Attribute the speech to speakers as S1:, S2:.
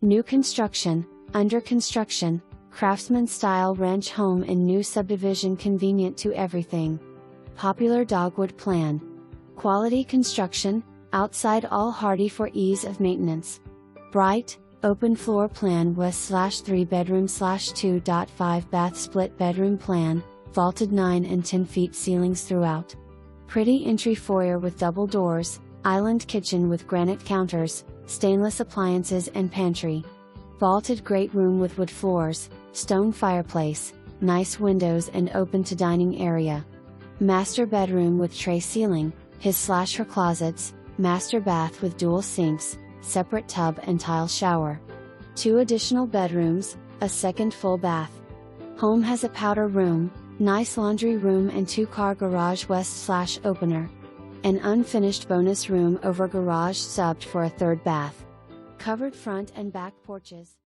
S1: New construction, under construction, Craftsman style ranch home in new subdivision convenient to everything. Popular Dogwood plan. Quality construction, outside all hardy for ease of maintenance. Bright, open floor plan west/3 bedroom/2.5 bath split bedroom plan, vaulted 9 and 10 feet ceilings throughout. Pretty entry foyer with double doors, island kitchen with granite counters, stainless appliances and pantry. Vaulted great room with wood floors, stone fireplace, nice windows and open to dining area. Master bedroom with tray ceiling, his/her closets, master bath with dual sinks, separate tub and tile shower. 2 additional bedrooms, a second full bath. Home has a powder room, nice laundry room and 2-car garage west/opener. An unfinished bonus room over garage stubbed for a third bath. Covered front and back porches.